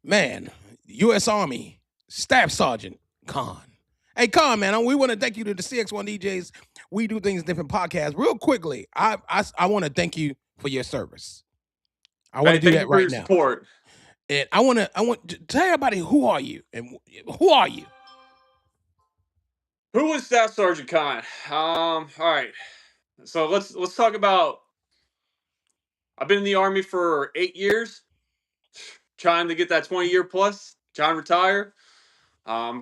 Man, U.S. Army Staff Sergeant Conn. Hey, Conn, man, we want to thank you to the Cx1DJs. We do things different podcasts. Real quickly, I want to thank you for your service. I want Hey, to do thank you that for right your now. support. And I want to tell everybody who are you and who are you? Who is Staff Sergeant Conn? All right. So let's talk about. I've been in the Army for 8 years, trying to get that 20-year plus, trying to retire.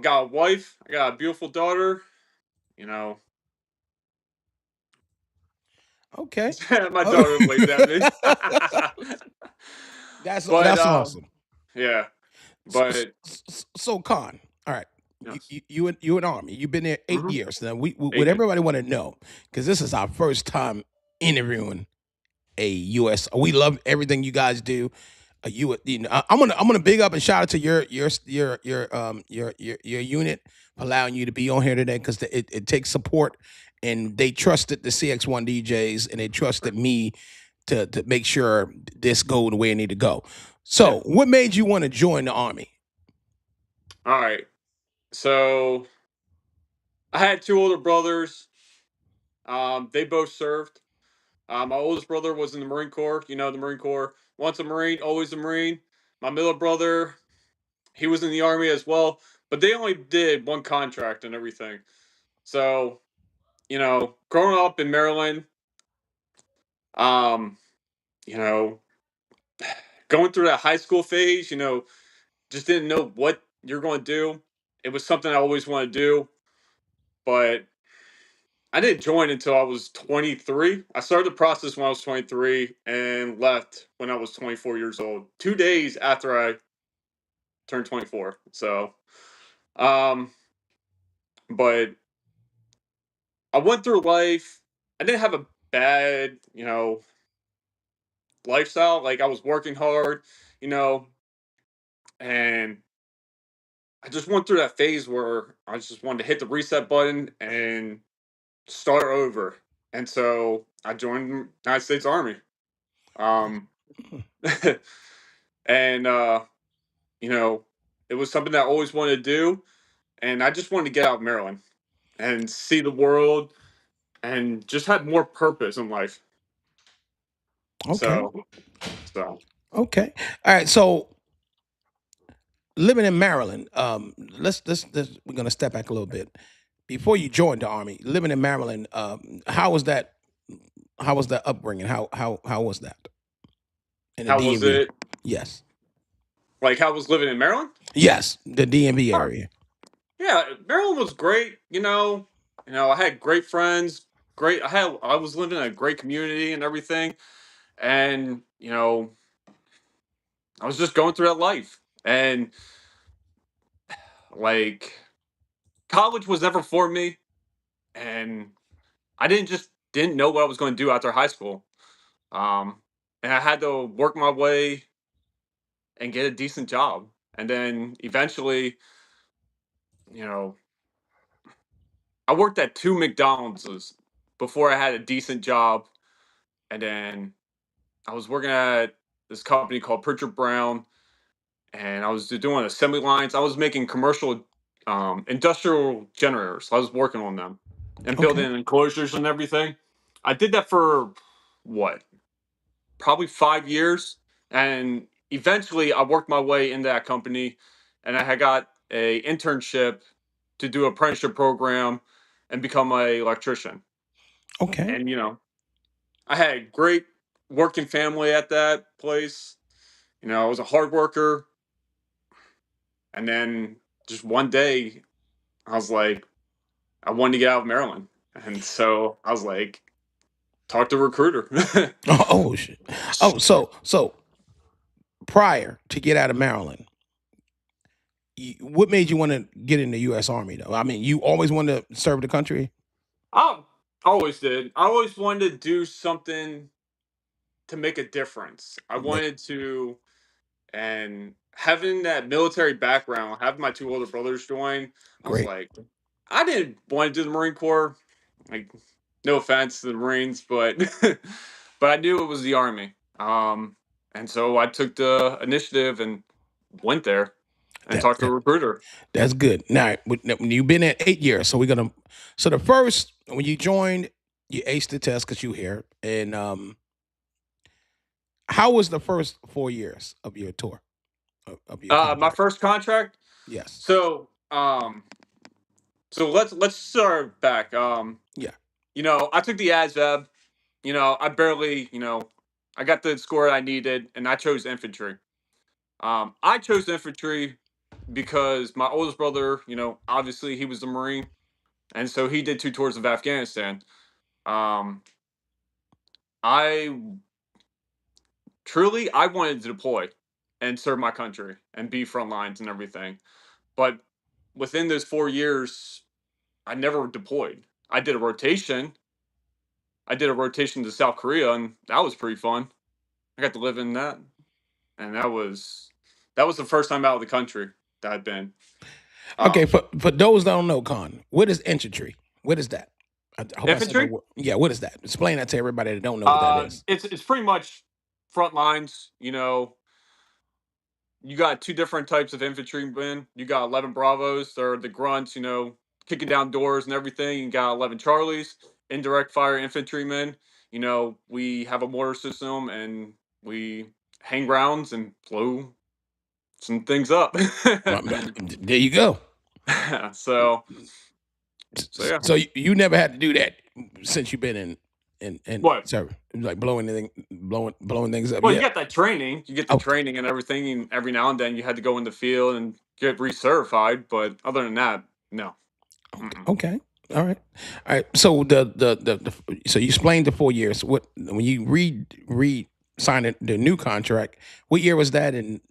Got a wife. I got a beautiful daughter. You know, Okay. my daughter waves at me. But That's awesome. yeah. So, But Conn, all right. yes. You in Army. You've been there 8 hmm years. Now we what 8 years. everybody want to know, because this is our first time interviewing a U.S. We love everything you guys do. I'm gonna big up and shout out to your unit for allowing you to be on here today, because it takes support, and they trusted the CX1 DJs and they trusted me to make sure this go the way it need to go. Yeah. So, what made you want to join the Army? All right. So I had two older brothers. They both served. My oldest brother was in the Marine Corps. You know, the Marine Corps. Once a Marine, always a Marine. My middle brother, he was in the Army as well, but they only did one contract and everything. So, growing up in Maryland, um, you know, going through that high school phase, just didn't know what you're going to do. It was something I always wanted to do, but I didn't join until I was 23. I started the process when I was 23 and left when I was 24 years old, 2 days after I turned 24. So, um, but I went through life. I didn't have a bad, lifestyle. Like I was working hard, you know, and I just went through that phase where I just wanted to hit the reset button and start over. And so I joined the United States Army. Um, and you know, it was something that I always wanted to do, and I just wanted to get out of Maryland and see the world and just have more purpose in life. Okay, So, so okay, all right. So, living in Maryland, we're gonna step back a little bit. Before you joined the Army, living in Maryland, how was that? How was that upbringing? How was that in the how was DMV? it? Yes, Like how was living in Maryland? yes, the DMV Oh, area. yeah, Maryland was great. I had great friends. Great, I was living in a great community and everything, and I was just going through that life, and like college was never for me, and I didn't know what I was going to do after high school. Um, and I had to work my way and get a decent job. And then eventually, you know, I worked at two McDonald's before I had a decent job. And then I was working at this company called Pritchard Brown, and I was doing assembly lines. I was making commercial industrial generators. I was working on them and Okay, building enclosures and everything. I did that for what, probably 5 years, and eventually I worked my way into that company, and I had got a internship to do apprenticeship program and become a electrician. okay, And I had a great working family at that place. I was a hard worker, and then just one day I was like, I wanted to get out of Maryland, and so I was like, talk to a recruiter. oh shit. So prior to get out of Maryland, what made you want to get in the U.S. Army though? I mean, you always wanted to serve the country. I always did. I always wanted to do something to make a difference. I Ma- wanted to, and having that military background, having my two older brothers join, I was Great. like, I didn't want to do the Marine Corps. Like, no offense to the Marines, but but I knew it was the Army. And so I took the initiative, and went there and That, talked to a that recruiter. that's good. Now, when you've been at 8 years, so so the first when you joined, you aced the test because you here, and how was the first 4 years of your tour of your My contract? first contract. Yes. So let's start back. Yeah. I took the ASVAB. I barely, I got the score I needed, and I chose infantry. I chose infantry because my oldest brother, obviously he was a Marine, and so he did 2 tours of Afghanistan. Um, I I wanted to deploy and serve my country and be front lines and everything. But within those 4 years, I never deployed. I did a rotation. I did a rotation to South Korea, and that was pretty fun. I got to live in that, and that was the first time out of the country that I'd been. Okay. Um, For those that don't know, Con, what is infantry? What is that? I hope I said the Infantry. word. Yeah. What is that? Explain that to everybody that don't know what that is. It's pretty much front lines. You got 2 different types of infantrymen. You got 11 Bravos. They're the grunts. Kicking down doors and everything. You got 11 Charlies, indirect fire infantrymen. We have a mortar system and we hang rounds and blow some things up. There you go. so yeah. So you never had to do that since you've been in What? service, like blowing things up. Well, you Yeah. got that training. You get the Okay. training and everything. And every now and then you had to go in the field and get recertified. But other than that, no. Okay. Mm-mm. Okay. All right. All right. So so you explained the 4 years. What when you read signed the new contract? What year was that? And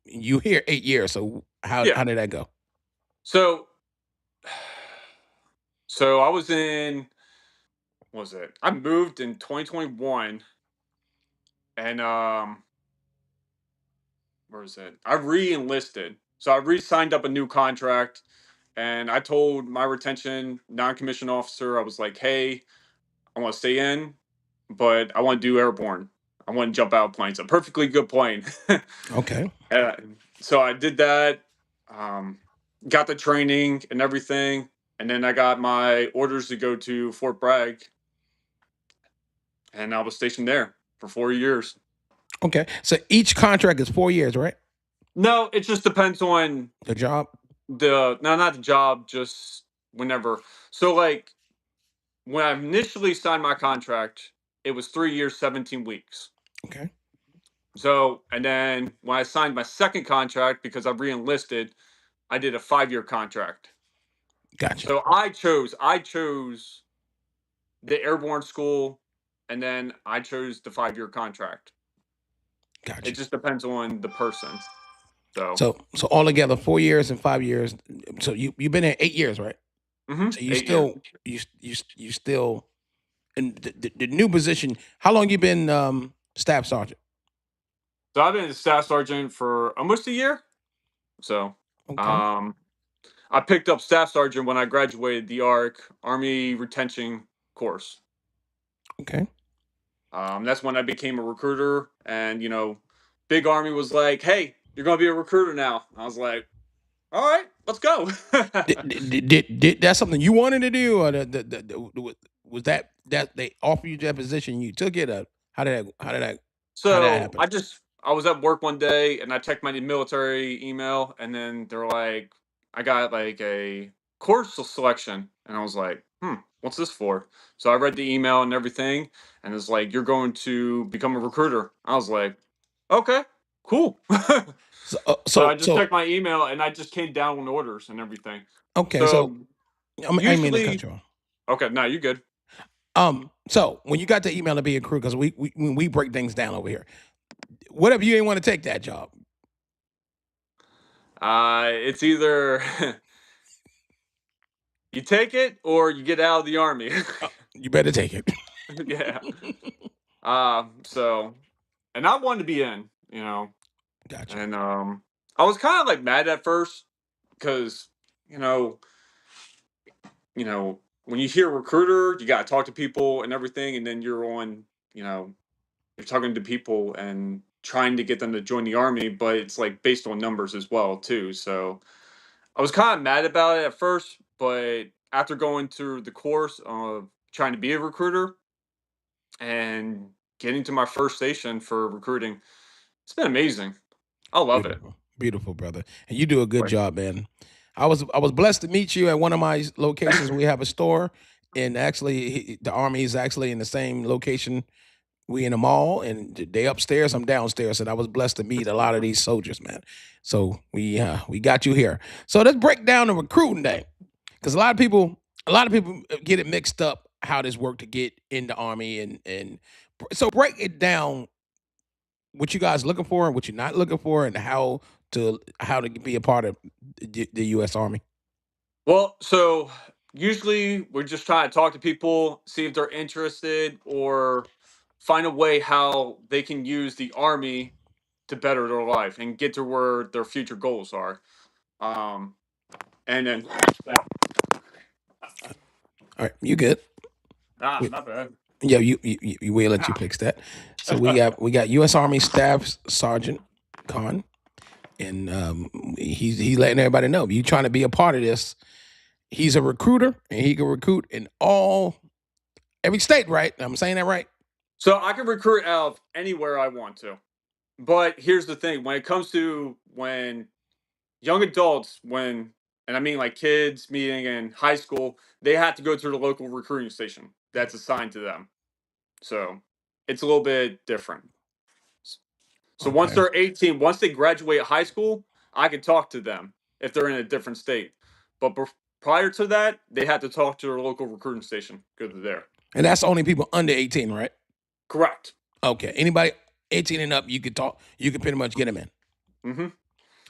you here 8 years. So Yeah. how did that go? So I was in. What was it? I moved in 2021, and where was it? I re-enlisted. So I re-signed up a new contract, and I told my retention non-commissioned officer, I was like, "Hey, I want to stay in, but I want to do airborne. I want to jump out of planes. A perfectly good plane." Okay. uh, so I did that. Um, got the training and everything, and then I got my orders to go to Fort Bragg, and I was stationed there for 4 years. Okay. So each contract is 4 years, right? No, it just depends on The job. not the job, just whenever. So like when I initially signed my contract, it was 3 years, 17 weeks. Okay. So and then when I signed my second contract because I re-enlisted, I did a 5-year contract. Gotcha. So I chose the airborne school, and then I chose the 5-year contract. It Gotcha. just depends on the person. So So altogether 4 years and 5 years. So you've been there 8 years, right? So you 8 years. still you still and the new position. How long you been staff sergeant? So I've been a staff sergeant for almost a year. So Okay. um I picked up staff sergeant when I graduated the ARC Army Retention course. Okay. That's when I became a recruiter, and Big Army was like, "Hey, you're gonna be a recruiter now." I was like, "All right, let's go." Did that something you wanted to do, or was that they offered you that position, you took it? Or how did that So happen? I was at work one day and I checked my military email, and then they're like, I got like a course selection, and I was like, what's this for? So I read the email and everything, and it's like, you're going to become a recruiter. I was like, okay, cool. So So I just checked my email and I just came down on orders and everything. okay, so So I didn't mean to cut usually, you off. okay, no, you good. So when you got the email to be a crew, because when we break things down over here, what if you didn't want to take that job? It's either you take it or you get out of the army. You better take it. Yeah. So, and I wanted to be in, Gotcha. and I was kind of like mad at first because, you know, when you hear recruiter, you got to talk to people and everything, and then you're on, you're talking to people and trying to get them to join the army, but it's like based on numbers as well too. So I was kind of mad about it at first, but after going through the course of trying to be a recruiter and getting to my first station for recruiting, it's been amazing. I love it. Beautiful, beautiful, brother, and you do a good Right. job, man. I was blessed to meet you at one of my locations. We have a store, and actually, the Army is actually in the same location. We in the mall, and they upstairs. I'm downstairs, and I was blessed to meet a lot of these soldiers, man. So we got you here. So let's break down the recruiting day, because a lot of people get it mixed up how this work to get in the Army, and so break it down what you guys looking for and what you're not looking for, and how to be a part of the U.S. Army. Well, so usually we're just trying to talk to people, see if they're interested, or find a way how they can use the army to better their life and get to where their future goals are. Um, and then, All right, you good? We- not bad. Yeah, we'll let you Ah. fix that. So we got U.S. Army Staff Sergeant Conn, and he's letting everybody know you trying to be a part of this. He's a recruiter, and he can recruit in every state, right? I'm saying that right? So I can recruit out of anywhere I want to. But here's the thing: when it comes to when young adults, and I mean like kids meeting in high school, they have to go to the local recruiting station that's assigned to them. So it's a little bit different. So once Okay. they're 18, once they graduate high school, I can talk to them if they're in a different state. But prior to that, they had to talk to their local recruiting station. Go to there. And that's only people under 18, right? Correct. Okay. Anybody 18 and up, you could talk. You can pretty much get them in. Mm-hmm.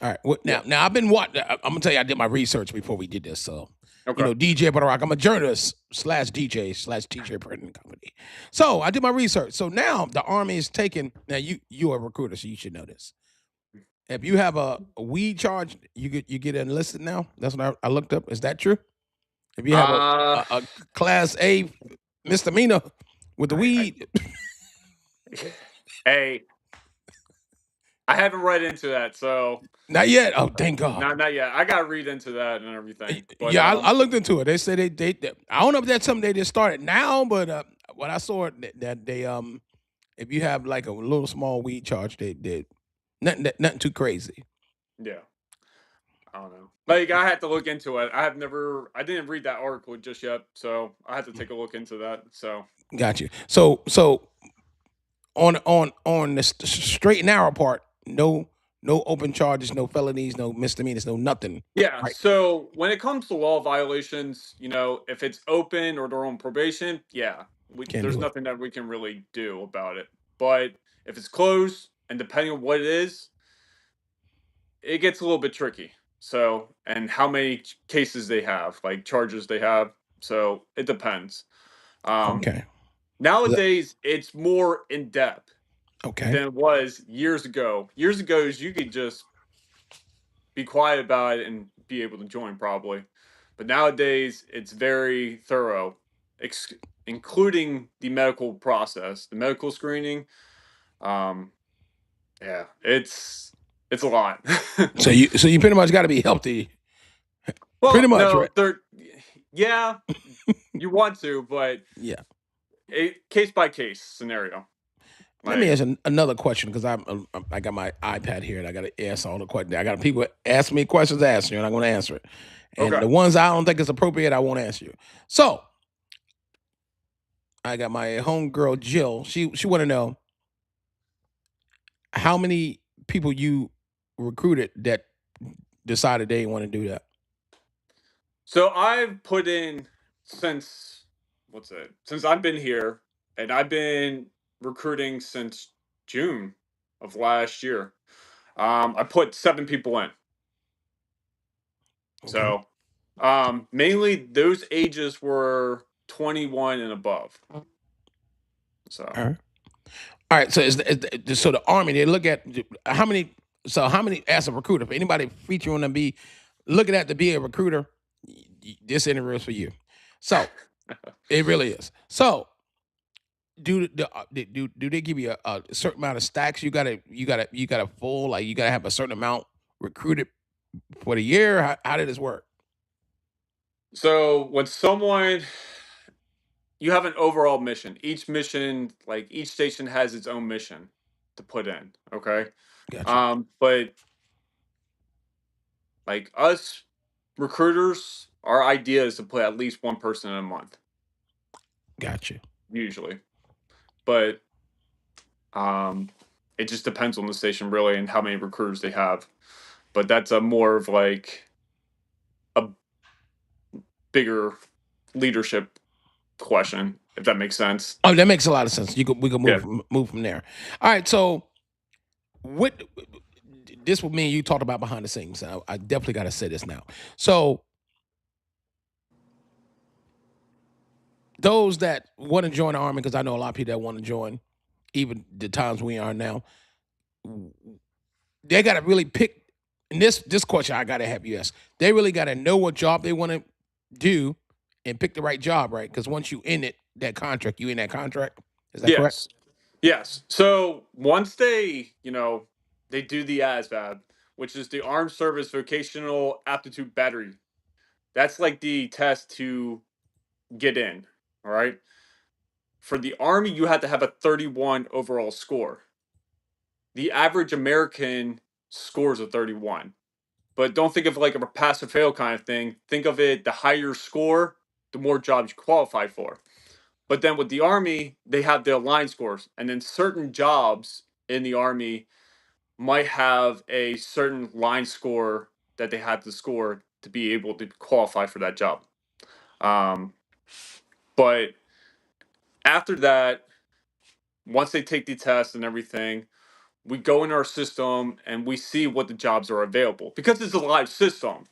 All right. Well, Yeah. now I've been watching. I'm gonna tell you, I did my research before we did this. So, Okay. DJ Butterrock. I'm a journalist slash DJ slash teacher printing company. So I did my research. So now the Army is taking. Now you're a recruiter, so you should know this. If you have a weed charge, you get enlisted now. That's what I looked up. Is that true? If you have a Uh, a, a class A misdemeanor with the I weed, hey, I haven't read into that, so not yet. Oh, thank God. not yet. I gotta read into that and everything. But Yeah, I looked into it. They said they I don't know if that's something they just started now, but when I saw it that they if you have like a little small weed charge, they did nothing too crazy. yeah, I don't know. Like I had to look into it. I didn't read that article just yet, so I had to take a look into that. So Got you. So on the straight and narrow part, no open charges, no felonies, no misdemeanors, no nothing. yeah, Right? so when it comes to law violations, if it's open or they're on probation, yeah, Can't there's do it. nothing that we can really do about it. But if it's closed and depending on what it is, it gets a little bit tricky. So, and how many cases they have, like charges they have. So it depends. Um, Okay. Nowadays, it's more in depth Okay. than it was years ago. Years ago, you could just be quiet about it and be able to join probably. But nowadays, it's very thorough, including the medical process, the medical screening. Um, yeah, it's a lot. So you pretty much got to be healthy. Pretty Well, much, no, right? yeah, you want to, but Yeah. case by case scenario. Let me Like, ask another question because I got my iPad here and I got to ask all the questions. I got people ask me questions, ask you, and I'm going to answer it. And okay. the ones I don't think is appropriate, I won't answer you. So I got my homegirl Jill. She want to know how many people you recruited that decided they want to do that. So I've put in since what's it? Since I've been here, and I've been recruiting since June of last year. I put 7 people in. Okay. So mainly those ages were 21 and above. So All right. All right. So so the Army they look at how many. So how many as a recruiter? If anybody featuring them be looking at to be a recruiter, this interview is for you. So it really is. So do they give you a certain amount of stacks? You gotta full, like you gotta have a certain amount recruited for the year. How did this work? So when someone you have an overall mission. Each mission, like each station has its own mission to put in. Okay. Gotcha, But like us recruiters, our idea is to put at least one person in a month, gotcha, usually. But um it just depends on the station really and how many recruiters they have. But that's a more of like a bigger leadership question, if that makes sense. Oh, that makes a lot of sense. We can Yeah. move from there. All right, so what this with me and you talked about behind the scenes. I definitely got to say this now. So those that want to join the army, because I know a lot of people that want to join, even the times we are now, they got to really pick. And this question I got to have you ask. They really got to know what job they want to do and pick the right job, right? Because once you in it, that contract, you in that contract. Is that correct? Yes. Yes. So once they do the ASVAB, which is the Armed Service Vocational Aptitude Battery. That's like the test to get in. All right. For the Army, you have to have a 31 overall score. The average American scores a 31. But don't think of like a pass or fail kind of thing. Think of it, the higher your score, the more jobs you qualify for. But then with the Army, they have their line scores. And then certain jobs in the Army might have a certain line score that they have to score to be able to qualify for that job. Um, but after that, once they take the test and everything, we go in our system and we see what the jobs are available because it's a live system.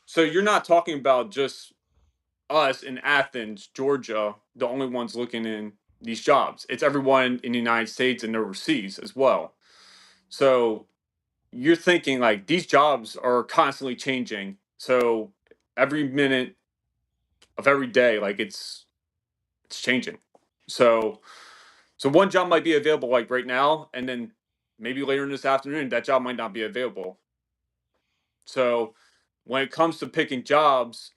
So you're not talking about just us in Athens, Georgia, the only ones looking in these jobs. It's everyone in the United States and overseas as well. So you're thinking like these jobs are constantly changing. So every minute of every day, like it's changing. So so one job might be available like right now, and then maybe later in this afternoon, that job might not be available. So when it comes to picking jobs,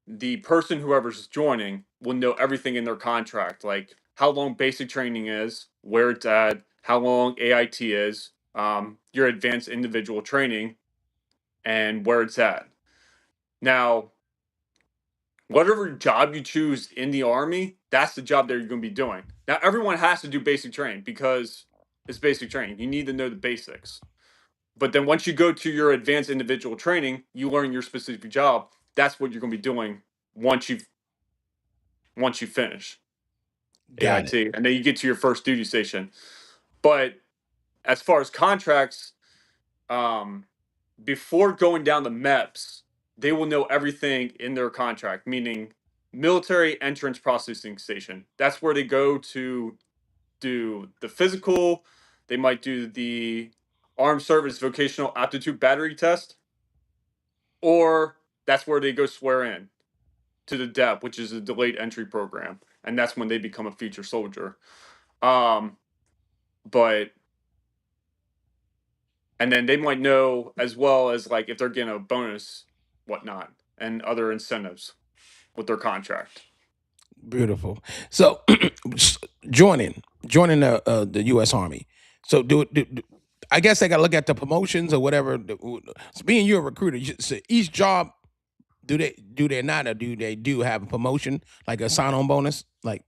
the person whoever's joining will know everything in their contract, like how long basic training is, where it's at, how long AIT is, your advanced individual training, and where it's at. Now, whatever job you choose in the Army, that's the job that you're going to be doing. Now, everyone has to do basic training because it's basic training. You need to know the basics. But then once you go to your advanced individual training, you learn your specific job. That's what you're going to be doing once you finish Got it. AIT, and then you get to your first duty station. But as far as contracts, um, before going down the MEPS, they will know everything in their contract, meaning military entrance processing station. That's where they go to do the physical. They might do the armed service vocational aptitude battery test, or that's where they go swear in to the DEP, which is a delayed entry program, and that's when they become a feature soldier. Um, but and then they might know as well as like if they're getting a bonus, whatnot, and other incentives with their contract. Beautiful. So joining the U.S. Army. So I guess they got to look at the promotions or whatever. So being you a recruiter, so each job do they not, or do have a promotion like a sign on bonus, like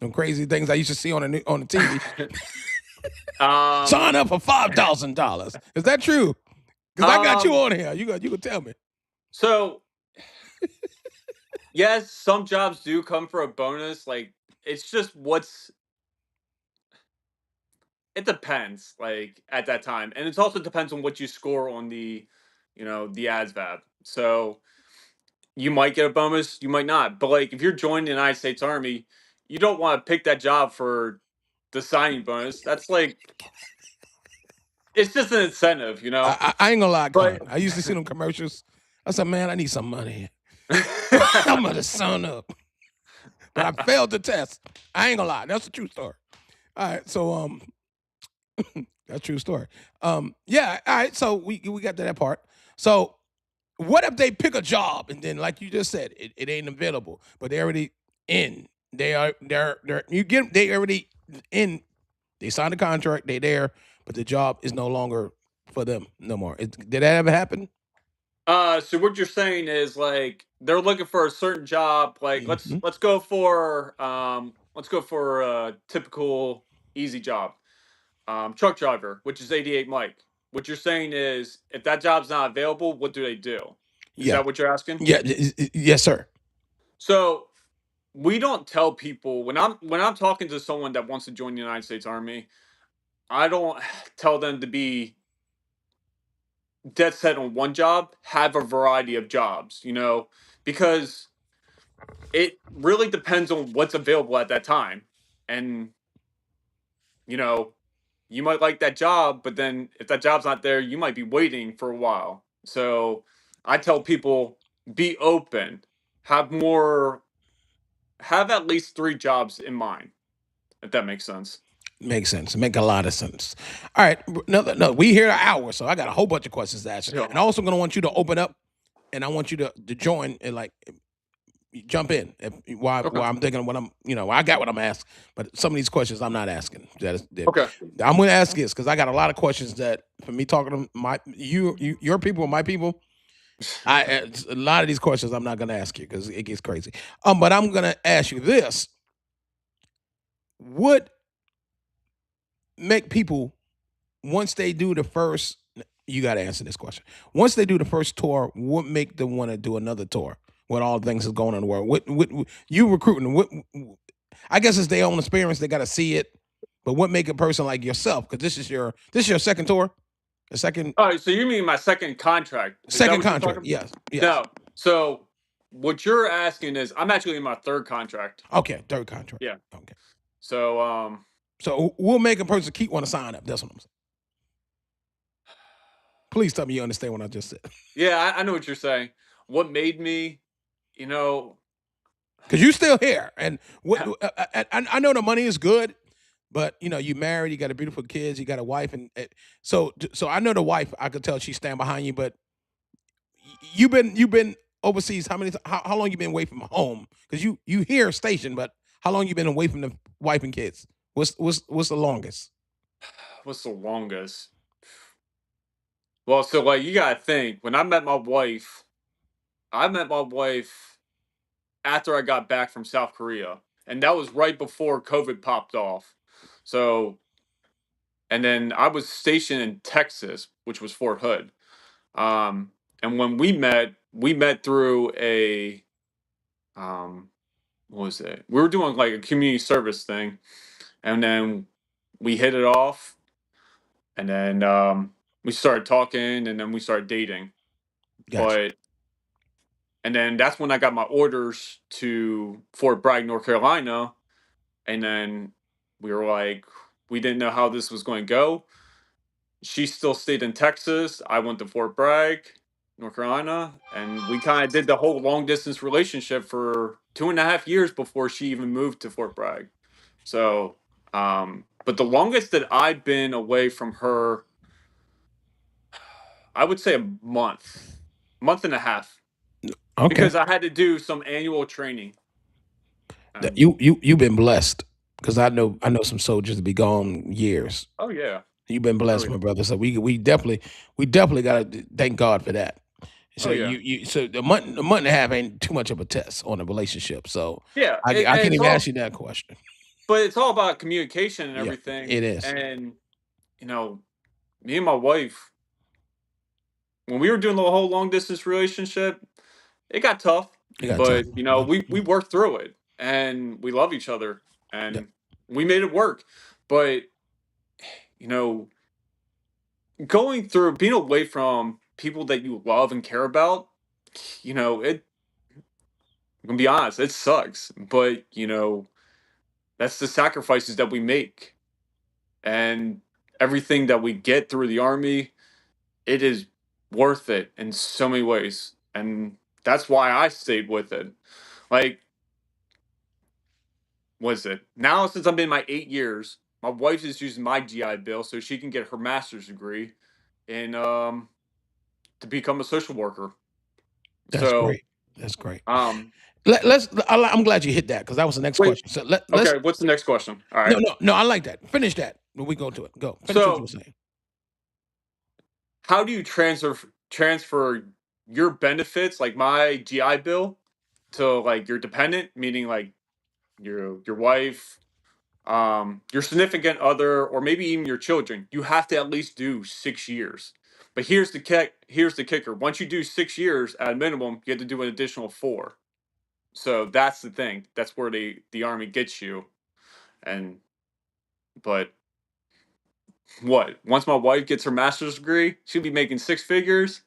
them crazy things I used to see on the TV. Sign um, up for $5,000. Is that true? Because I got you um, on here. You can tell me. so yes, some jobs do come for a bonus. Like it's just it depends, like at that time, and it also depends on what you score on the ASVAB. So you might get a bonus, you might not. But like if you're joining the United States Army, you don't want to pick that job for the signing bonus. That's like it's just an incentive. I ain't gonna lie, Conn. But I used to see them commercials. I said, man, I need some money. I'm gonna sign up. but I failed the test. I ain't gonna lie. That's a true story. All right, so that's a true story. Yeah, all right. So we got to that part. So what if they pick a job and then, like you just said, it ain't available, but they already in. They're you get they already in. They signed a contract. They there, but the job is no longer for them no more. Did that ever happen? So what you're saying is like they're looking for a certain job. Like Hmm. let's go for a typical easy job. Truck driver, which is 88 Mike. What you're saying is if that job's not available, what do they do? Is Yeah, that what you're asking? yeah, yes, sir. So we don't tell people when I'm talking to someone that wants to join the United States Army, I don't tell them to be dead set on one job, have a variety of jobs, because it really depends on what's available at that time. And, you know, you might like that job, but then if that job's not there, you might be waiting for a while. So I tell people be open, have more, have at least three jobs in mind, if that makes sense. Makes sense. Make a lot of sense. All right, no, we here an hour, so I got a whole bunch of questions to ask you, So, and I'm also gonna want you to open up, and I want you to join and like jump in. okay. While I'm thinking what I got what I'm asking, but some of these questions I'm not asking. Okay. I'm going to ask this because I got a lot of questions that for me talking to your people, my people. A lot of these questions I'm not going to ask you because it gets crazy. But I'm going to ask you this: What make people once they do the first? You got to answer this question. Once they do the first tour, what make them want to do another tour? What all things is going on in the world? What you recruiting? I guess it's their own experience. They got to see it. But what make a person like yourself? Because this is your second tour, the second All right. So you mean my second contract? Is that second what you're contract. talking about? Yes, yes. No. So what you're asking is I'm actually in my third contract. Okay, third contract. Yeah. Okay. So So we'll make a person keep want to sign up. That's what I'm saying. Please tell me you understand what I just said. yeah, I know what you're saying. What made me, you know, Because you still here, and what I know the money is good, but you married, you got a beautiful kids, you got a wife, and so I know the wife. I could tell she stand behind you, but you've been overseas. How long you been away from home? Because you here stationed, but how long you been away from the wife and kids? What's the longest? what's the longest? Well, so like you gotta think. When I met my wife after I got back from South Korea, and that was right before COVID popped off. So, and then I was stationed in Texas, which was Fort Hood. Um, and when we met through a what was it? We were doing like a community service thing, and then we hit it off, and then we started talking, and then we started dating. Gotcha. But and then that's when I got my orders to Fort Bragg, North Carolina, and then we were like, we didn't know how this was going to go. She still stayed in Texas. I went to Fort Bragg, North Carolina, and we kind of did the whole long distance relationship for 2.5 years before she even moved to Fort Bragg. So, but the longest that I'd been away from her, I would say a month and a half, Okay. because I had to do some annual training. And You've been blessed because I know some soldiers to be gone years. oh yeah, You've been oh blessed, yeah, my brother. So we definitely got to thank God for that. oh So yeah, so the month and a half ain't too much of a test on a relationship. So yeah. I And can't it's even ask all, you that question. but it's all about communication and Yeah, everything. it is. And you know, me and my wife, when we were doing the whole long distance relationship, it got tough, You got but time. we worked through it, and we love each other, Yeah. and we made it work. But you know, going through being away from people that you love and care about, it. I'm gonna be honest, it sucks, but that's the sacrifices that we make, and everything that we get through the army, it is worth it in so many ways, and that's why I stayed with it. Like was it now since I'm in my 8 years, my wife is using my GI Bill so she can get her master's degree in to become a social worker. That's So great. That's great. um I'm glad you hit that because that was the next wait, question. So let's okay, what's the next question? All right. no. I like that. Finish that when we go to it. Go finish what you were So saying. how do you transfer your benefits like my GI Bill to like your dependent, meaning like your wife, your significant other, or maybe even your children? You have to at least do 6 years. But here's the kick. Here's the kicker. Once you do 6 years at a minimum, you have to do an additional 4. So that's the thing. That's where the army gets you. And but what? Once my wife gets her master's degree, she'll be making 6 figures.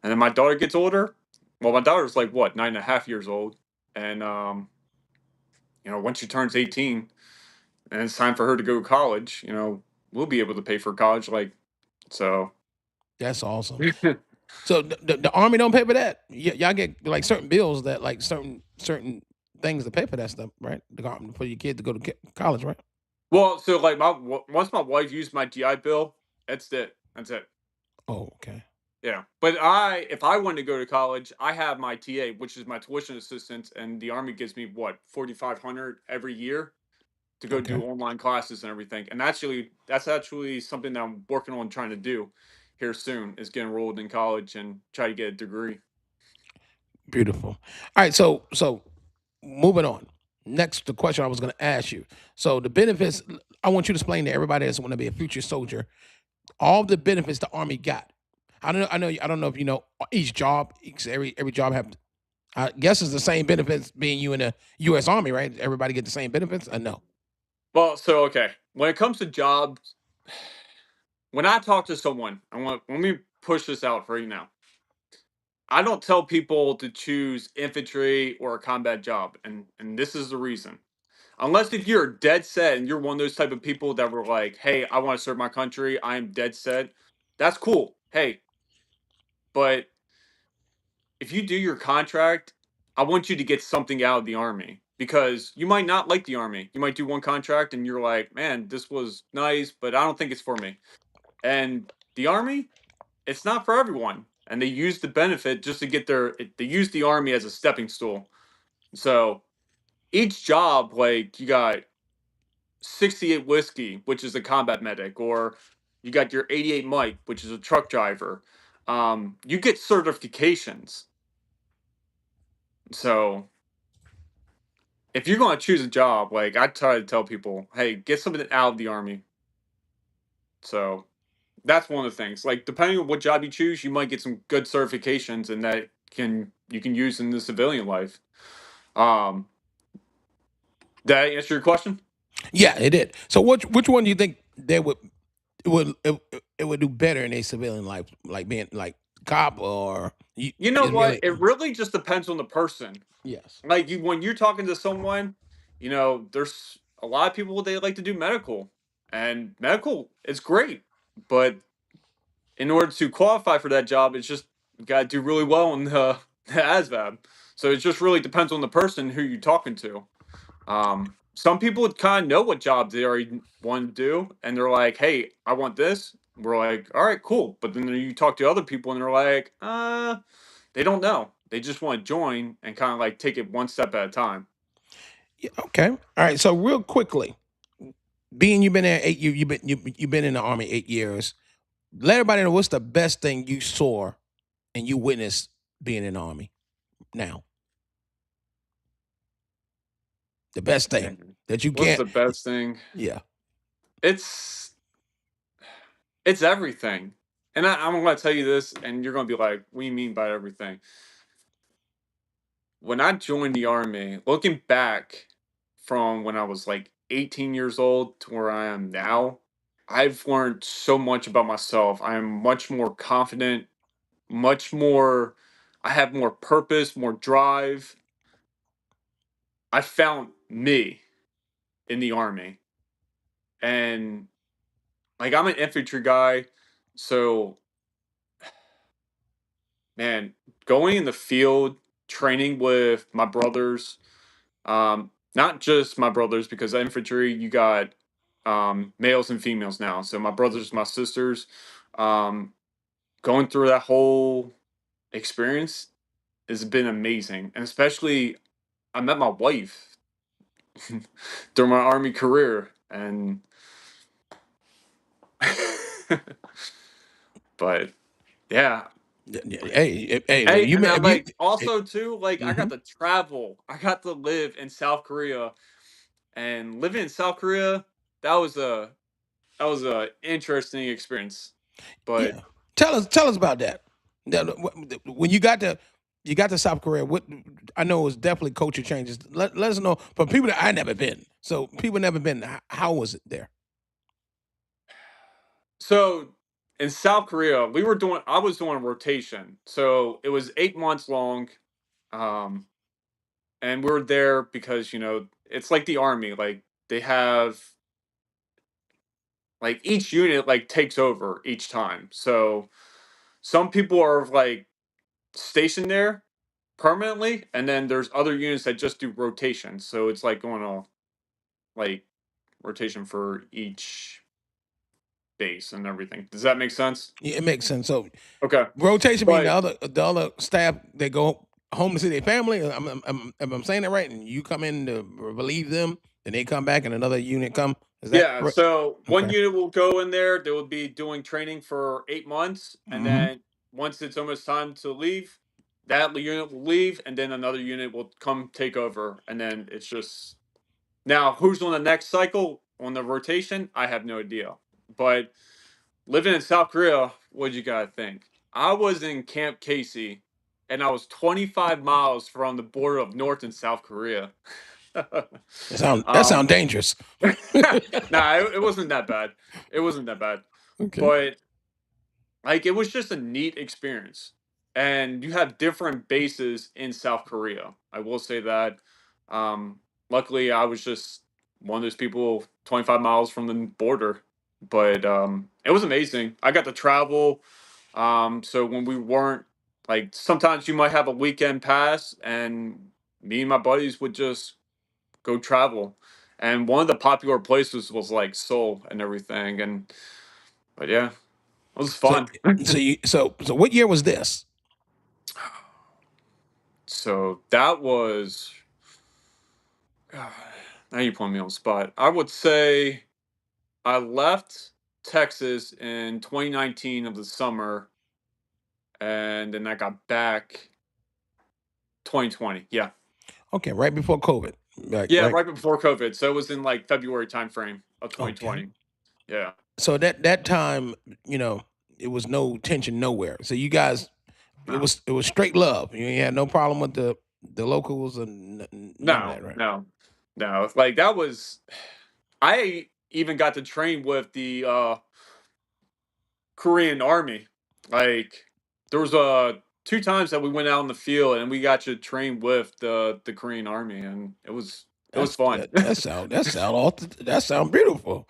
And then my daughter gets older. Well, my daughter's like what, 9.5 years old. And once she turns 18 and it's time for her to go to college, we'll be able to pay for college. Like so. That's awesome. So the army don't pay for that. Y'all get like certain bills that like certain things to pay for that stuff, right? For your kid to go to college, right? Well, so like once my wife used my GI Bill, that's it. That's it. Oh, okay. Yeah. But if I wanted to go to college, I have my TA, which is my tuition assistance, and the army gives me what 4,500 every year to go Okay. do online classes and everything. And that's actually something that I'm working on trying to do here soon is get enrolled in college and try to get a degree. Beautiful. All right. So moving on. Next, the question I was going to ask you. So the benefits. I want you to explain to everybody that's want to be a future soldier all the benefits the army got. I don't know. I don't know if you know each job. Every job have. I guess it's the same benefits being you in the U.S. Army, right? Everybody get the same benefits. I know. Well, so okay, when it comes to jobs, when I talk to someone, let me push this out for you now. I don't tell people to choose infantry or a combat job, and this is the reason. Unless if you're dead set and you're one of those type of people that were like, "Hey, I want to serve my country. I am dead set." That's cool. Hey, but if you do your contract, I want you to get something out of the army because you might not like the army. You might do one contract and you're like, "Man, this was nice, but I don't think it's for me." And the army, it's not for everyone. And they use the benefit just to they use the army as a stepping stool. So each job, like you got 68 whiskey, which is a combat medic, or you got your 88 Mike, which is a truck driver. You get certifications. So if you're going to choose a job, like I try to tell people, hey, get something out of the army. So that's one of the things. Like depending on what job you choose, you might get some good certifications, and that you can use in the civilian life. Um, did I answer your question? Yeah, it did. So which one do you think they would it would do better in a civilian life, like being like cop or You know is what? really It really just depends on the person. yes. Like when you're talking to someone, there's a lot of people they like to do medical, and medical is great, but in order to qualify for that job, it's just you got to do really well in the ASVAB. So it just really depends on the person who you're talking to. Some people kind of know what jobs they already want to do, and they're like, "Hey, I want this." We're like, "All right, cool." But then you talk to other people, and they're like, they don't know. They just want to join and kind of like take it one step at a time." Yeah, okay. All right. So real quickly, being you've been there you've been in the army 8 years. Let everybody know what's the best thing you saw and you witnessed being in the army now. The best thing Man, that you what's can't. the best thing? Yeah. It's it's everything. And I'm going to tell you this, and you're going to be like, "What do you mean by everything?" When I joined the army, looking back from when I was like 18 years old to where I am now, I've learned so much about myself. I am much more confident, much more, I have more purpose, more drive. I found me in the army. And like I'm an infantry guy. So, man, going in the field, training with my brothers, not just my brothers, because infantry you got males and females now. So my brothers, my sisters, um, going through that whole experience has been amazing, and especially I met my wife through my army career, and but yeah. Hey, Hey, you and may I if you. like also too, like I got Mhm. to travel. I got to live in South Korea, and living in South Korea, that was a interesting experience. But Yeah, tell us about that. When you got to South Korea, what I know is definitely culture changes. Let us know for people that I never been. So people never been. How was it there? so in South Korea, I was doing a rotation. So it was 8 months long. Um, and we were there because, it's like the army, like they have like each unit like takes over each time. So some people are like stationed there permanently, and then there's other units that just do rotations. So it's like going on like rotation for each base and everything. Does that make sense? Yeah, it makes sense. So Okay. rotation mean the But other staff they go home to see their family. I'm saying that right, and you come in to relieve them, and they come back, and another unit come. Is that yeah, correct? so one Okay. unit will go in there. They will be doing training for 8 months, and Hmm. then once it's almost time to leave, that unit will leave, and then another unit will come take over, and then it's just now who's on the next cycle on the rotation. I have no idea, but living in South Korea, what you gotta think? I was in Camp Casey, and I was 25 miles from the border of North and South Korea. That sound um, dangerous. nah, it wasn't that bad. It wasn't that bad, Okay. but like it was just a neat experience. And you have different bases in South Korea. I will say that. Um, luckily, I was just one of those people 25 miles from the border, but it was amazing. I got to travel. So when we weren't like, sometimes you might have a weekend pass, and me and my buddies would just go travel. And one of the popular places was like Seoul and everything. And but yeah, it was So fun. so what year was this? So that was now you put me on the spot. I would say I left Texas in 2019 of the summer, and then I got back 2020. Yeah. Okay, right before COVID. Right, Yeah, right. right before COVID. So it was in like February timeframe of Okay. 2020. Yeah. So that time, you know, it was no tension nowhere. So you guys, No. it was straight love. You had no problem with the locals and none of No, that, right? no, no. Like that was I even got to train with the Korean Army. Like there was two times that we went out in the field and we got to train with the Korean Army, and it was fun. That sound beautiful.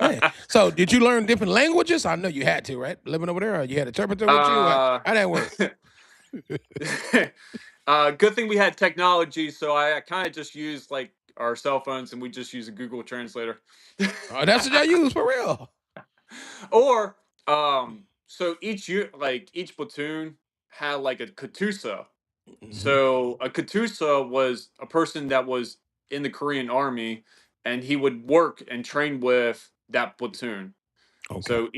Man, so did you learn different languages? I know you had to, right? Living over there, or you had an interpreter with you. uh How that work? good thing we had technology, so I kind of just used like our cell phones and we just use a Google Translator. Oh, that's what I use for real. Or so each platoon had like a Katusa. Hmm. So a Katusa was a person that was in the Korean Army, and he would work and train with that platoon. Okay. So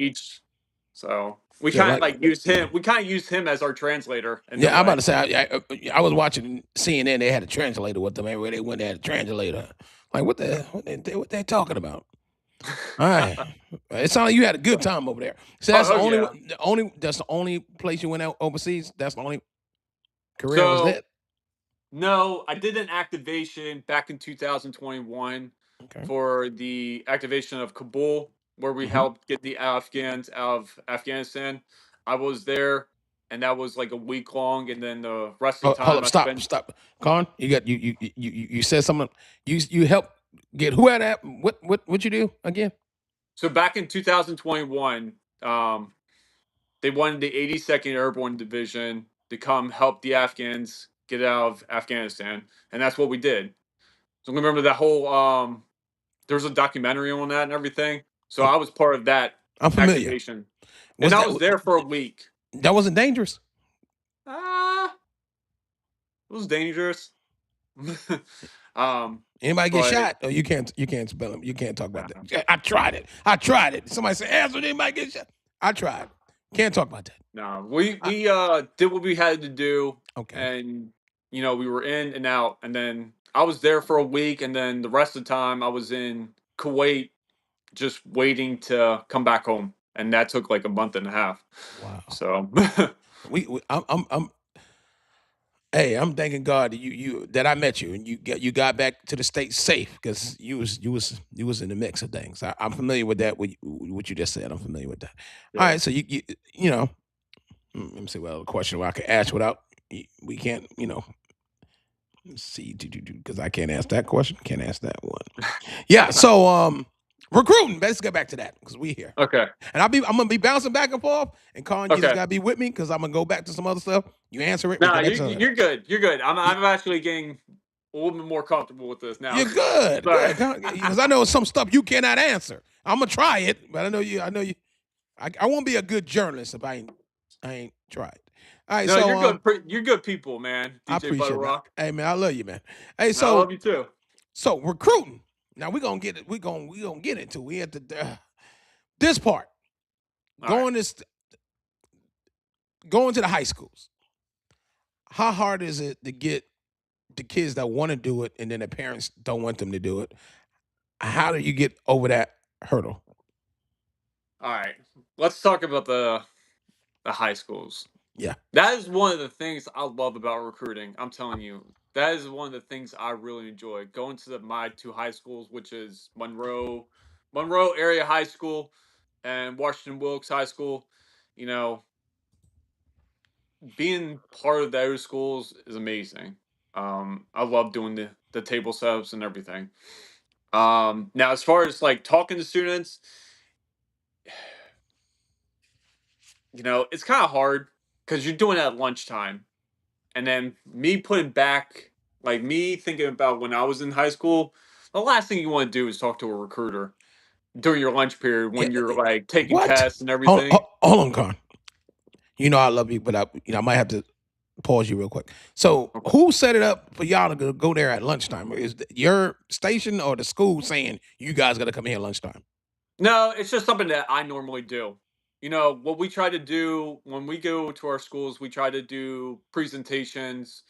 so we So kind of like, like used yeah. him. We kind of used him as our translator in a Yeah, I'm about way. to say I was watching CNN. They had a translator with them. Everywhere they went, they had a translator. Like what they talking about? All right, it sounded like you had a good time over there. So that's Oh yeah. that's the only place you went out overseas. That's the only Korea was So that. no, I did an activation back in 2021 Okay. for the activation of Kabul, where we Hmm. helped get the Afghans out of Afghanistan. I was there, and that was like a week long, and then the rest of the Hold time up, I stop, spent. stop. Con, you got you said something. You help get who had that? What you do again? So back in 2021, they wanted the 82nd Airborne Division to come help the Afghans get out of Afghanistan, and that's what we did. So remember that whole there was a documentary on that and everything. So Oh, I was part of that I'm familiar. excavation, and Was I that was there for a week. that wasn't dangerous? Ah, it was dangerous. um, Anybody get but shot? Oh, you can't spell them. You can't talk about that. uh, Yeah, I tried it. I tried it. Somebody said, "Answer, did anybody get shot?" I tried. Can't talk about that. no, we I, we did what we had to do, okay. and we were in and out, and then I was there for a week, and then the rest of the time I was in Kuwait, just waiting to come back home, and that took like a month and a half. Wow. So, We I'm hey, I'm thanking God that you that I met you and you got back to the States safe because you was in the mix of things. I'm familiar with that. What you just said, I'm familiar with that. All yeah. right, so you know, let me see. Well, a question where I can ask without we can't let's see because I can't ask that question. Can't ask that one. Yeah. So recruiting. Let's get back to that because we here. Okay. And I'm gonna be bouncing back and forth. And Conn, you just Okay. gotta be with me because I'm gonna go back to some other stuff. You answer it, we Nah, go back you to something. you're good. You're good. I'm You- I'm actually getting a little bit more comfortable with this now. You're good, Sorry. good. Because I know some stuff you cannot answer. I'm gonna try it, but I know you. I know you. I won't be a good journalist if I ain't tried. All right, No, so you're good. You're good people, man. I DJ appreciate it. Butterrock. Hey man, I love you, man. Hey, I so love you too. so recruiting. Now we're gonna get it. We gonna get into. We at this part. All right. Going this going to the high schools. How hard is it to get the kids that want to do it and then the parents don't want them to do it? How do you get over that hurdle? All right. Let's talk about the high schools. Yeah. That is one of the things I love about recruiting. I'm telling you, that is one of the things I really enjoy. Going to my two high schools, which is Monroe Area High School and Washington Wilkes High School. You know, being part of those schools is amazing. I love doing the table setups and everything. Now as far as like talking to students, it's kind of hard because you're doing it at lunchtime. And then me putting back, like me thinking about when I was in high school, the last thing you want to do is talk to a recruiter during your lunch period Yeah, when you're like taking what? tests and everything. Hold on, Con. You know I love you, but I might have to pause you real quick. So, Okay. who set it up for y'all to go there at lunchtime? Is your station or the school saying you guys got to come here at lunchtime? No, it's just something that I normally do. What we try to do when we go to our schools, we try to do presentations,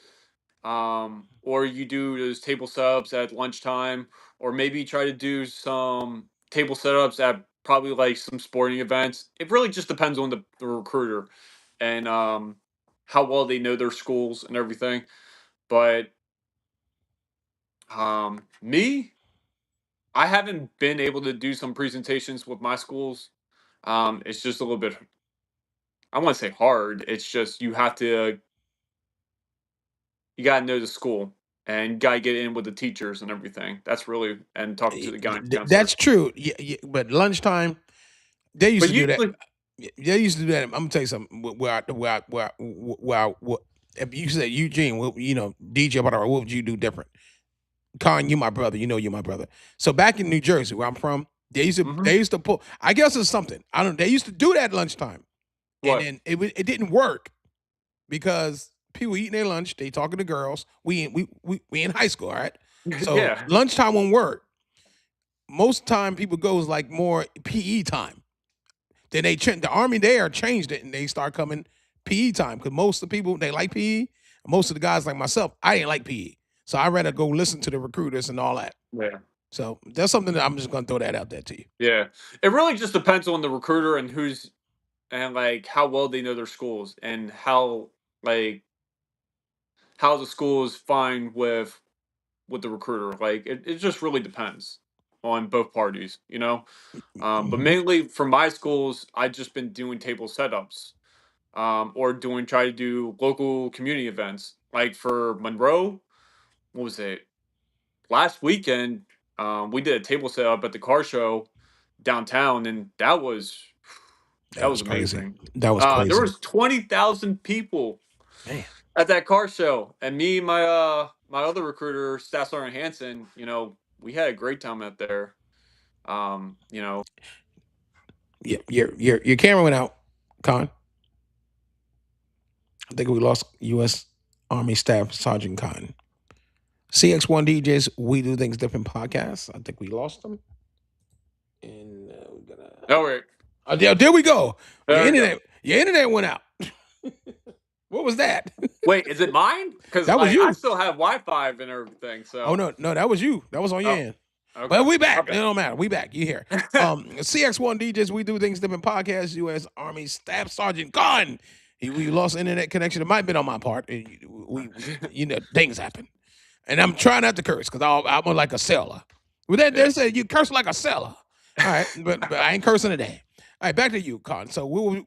or you do those table setups at lunchtime, or maybe try to do some table setups at probably like some sporting events. It really just depends on the recruiter and how well they know their schools and everything. But me, I haven't been able to do some presentations with my schools. It's just a little bit, I want to say hard. It's just you gotta know the school and you gotta get in with the teachers and everything. That's really, and talking to the guidance counselor. That's true. Yeah, yeah, but lunchtime they used But to do that. usually, They used to do that. I'm gonna tell you something. If you said Eugene, DJ, whatever, what would you do different? Con, you my brother. You know you're my brother. So back in New Jersey, where I'm from, they used to hmm they used to pull. I guess it's something. I don't. They used to do that at lunchtime, and what? then it didn't work because people eating their lunch. They talking to girls. We in high school, all right. So Yeah, lunchtime won't work. Most time people goes like more PE time. Then the army there changed it and they start coming PE time because most of the people they like PE. Most of the guys like myself, I didn't like PE, so I rather go listen to the recruiters and all that. yeah, So that's something that I'm just gonna throw that out there to you. yeah. It really just depends on the recruiter and like how well they know their schools and like how the school is fine with the recruiter. Like it just really depends on both parties. But Mhm. mainly for my schools, I've just been doing table setups, or try to do local community events. Like for Monroe, what was it? Last weekend, we did a table setup at the car show downtown, and that That was was crazy. amazing. That was There crazy, was 20,000 people man. at that car show, and me and my other recruiter, Staff Sergeant Hansen, we had a great time out there. You know, Yeah, your camera went out, Con. I think we lost U.S. Army Staff Sergeant Con. Cx1DJs, we do things different podcasts. I think we lost them, and we're gonna. oh wait, Oh, there we go. there we go. Your internet went out. What was that? Wait, is it mine? Because That was I you. still have Wi-Fi and everything. Oh So, no, no, that was you. That was on your oh, end. okay, But we back. It okay. don't matter. We back. You here. CX1 DJs, we do things different podcasts. U.S. Army Staff Sergeant Conn. We lost internet connection. It might have been on my part. Things happen. And I'm trying not to curse because I'm like a sailor. Well, they Yeah. said you curse like a sailor. All right, but I ain't cursing today. All right, back to you, Conn. So what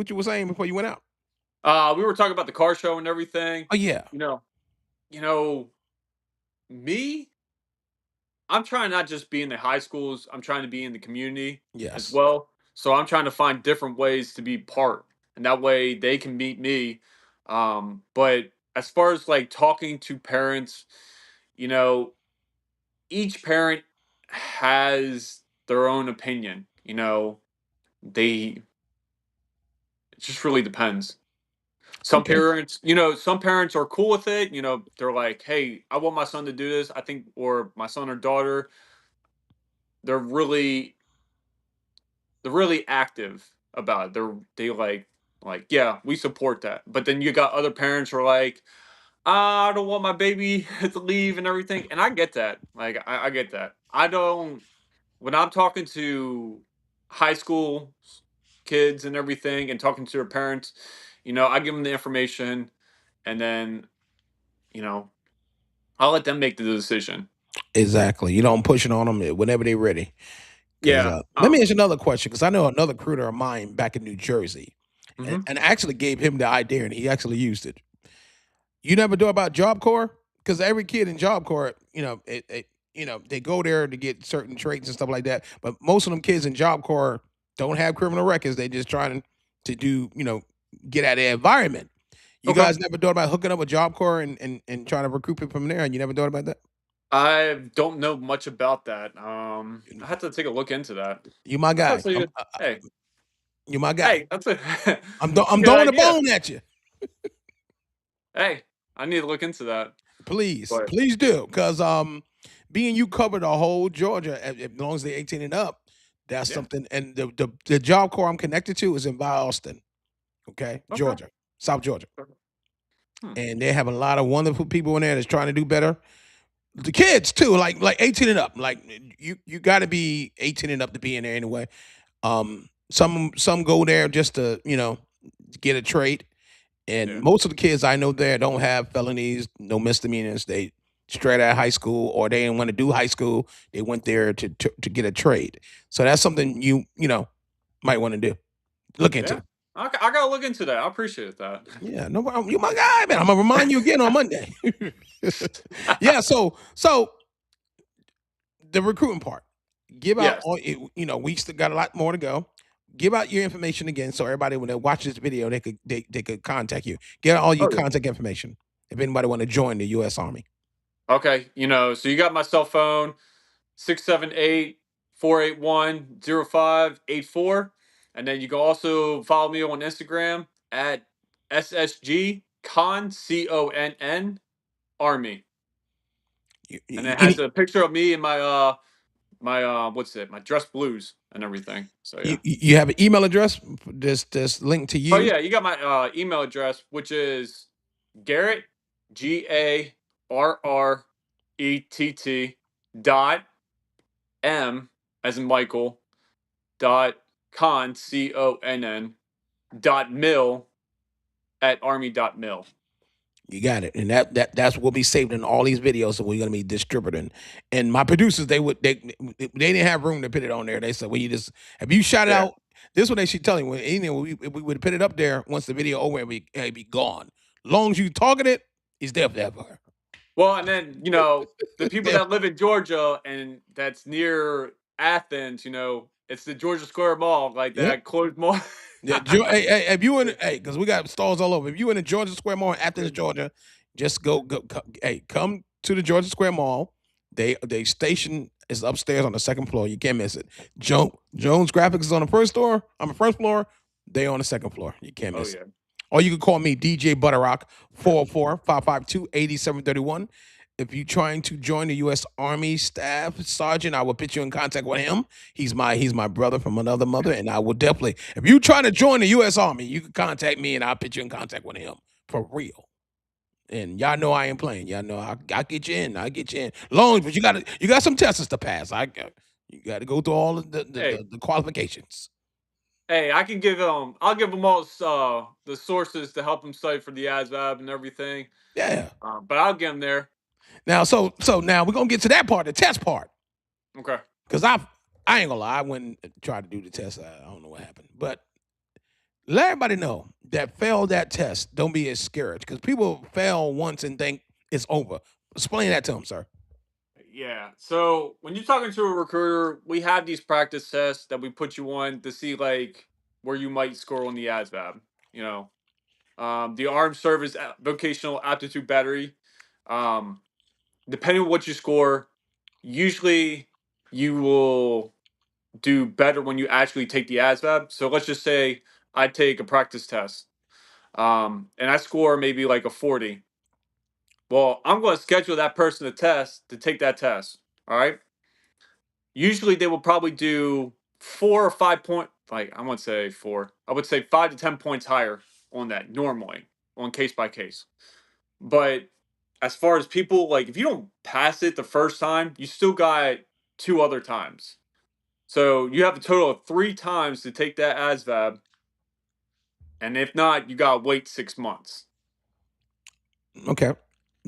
you were saying before you went out? We were talking about the car show and everything. Oh yeah, You know, you know, me. I'm trying not just be in the high schools. I'm trying to be in the community as yes, well. So I'm trying to find different ways to be part, and that way they can meet me. But as far as like talking to parents, you know, each parent has their own opinion. They it just really depends. okay, Some parents are cool with it. They're like, "Hey, I want my son to do this." I think, or my son or daughter, they're really they're really active about it. They like, yeah, we support that. But then you got other parents who are like, I don't want my baby to leave and everything. And I get that. Like I get that. I don't When I'm talking to high school kids and everything and talking to their parents, I give them the information and then, you know, I'll let them make the decision. exactly. You don't push it on them whenever they're ready. Because Yeah. let me ask you another question. Because I know another recruiter of mine back in New Jersey, and, Hmm. and I actually gave him the idea, and he actually used it. You never know about Job Corps because every kid in Job Corps, they go there to get certain traits and stuff like that. But most of them kids in Job Corps don't have criminal records. They just trying to do, get out of the environment. You Okay. guys never thought about hooking up with Job Corps and trying to recruit people from there, and you never thought about that? I don't know much about that. I have to take a look into that. You my That's guy. actually hey, You my guy. hey, that's a that's a I'm good throwing the idea. bone at you. Hey, I need to look into that. Please, But please do, because being you cover the whole Georgia, as long as they're 18 and up, that's yeah, something. And the Job Corps I'm connected to is in Austin, okay, okay. Georgia, South Georgia, Hmm. and they have a lot of wonderful people in there that's trying to do better. The kids too, like 18 and up. Like you got to be 18 and up to be in there anyway. Some go there just to get a trade. And Yeah, most of the kids I know there don't have felonies, no misdemeanors. They straight out of high school, or they didn't want to do high school. They went there to get a trade. So that's something might want to do. Look into. yeah. I gotta look into that. I appreciate that. Yeah, no problem. You my guy, man. I'm gonna remind you again on Monday. Yeah. So the recruiting part. Give out Yes. all. We still got a lot more to go. Give out your information again, so everybody when they watch this video, they could contact you. Get all your Oh yeah. contact information if anybody want to join the U.S. Army. Okay. So you got my cell phone 678-481-0584, and then you can also follow me on Instagram at SSG Conn CONN Army, and it has Any, a picture of me in my what's it my dress blues and everything. So yeah. you have an email address. This link to Oh you. yeah, you got my email address, which is Garrett GARRETT .m as in Michael .conn CONN .mil @army.mil. You got it, and that's what will be saved in all these videos that we're gonna be distributing. And my producers, they didn't have room to put it on there. They said, "Well, you just if you shot it Yeah. out, this is what they should tell you. When if we would put it up there once the video over, it'd be gone. Long as you target it, it's there forever. Well, and then the people There, that live in Georgia and that's near Athens, it's the Georgia Square Mall, like yep. that closed mall. Yeah, hey, if you in, hey, because we got stalls all over. If you in the Georgia Square Mall in Athens, Georgia, Just hey, come to the Georgia Square Mall. They station is upstairs on the second floor. You can't miss it. Jones Graphics is on the first floor. On the first floor. They on the second floor. You can't Oh miss it. yeah. Or you can call me DJ Butterrock 404-552-8731. If you're trying to join the U.S. Army Staff Sergeant, I will put you in contact with him. He's my brother from another mother, and I will definitely. If you're trying to join the U.S. Army, you can contact me, and I'll put you in contact with him for real. And y'all know I ain't playing. Y'all know I get you in. I get you in. Long, but you got some tests to pass. You got to go through all of Hey, the qualifications. hey, I can give I'll give them all the sources to help them study for the ASVAB and everything. Yeah. But I'll get them there. Now, so now we're gonna get to that part, the test part. Okay. Because I ain't gonna lie, I went and tried to do the test. I don't know what happened. But let everybody know that failed that test. Don't be as scared. Because people fail once and think it's over. Explain that to them, sir. Yeah. So when you're talking to a recruiter, we have these practice tests that we put you on to see like where you might score on the ASVAB. You know, the Armed Service Vocational Aptitude Battery. Um, Depending on what you score, usually you will do better when you actually take the ASVAB. So let's just say I take a practice test, and I score maybe like a 40. Well, I'm going to schedule that person to take that test. All right. Usually they will probably do 4 or 5 point, like I won't say four. I would say 5 to 10 points higher on that normally on case by case. But as far as people, like if you don't pass it the first time, you still got 2 other times. So you have a total of 3 times to take that ASVAB, and if not, you gotta wait 6 months. Okay.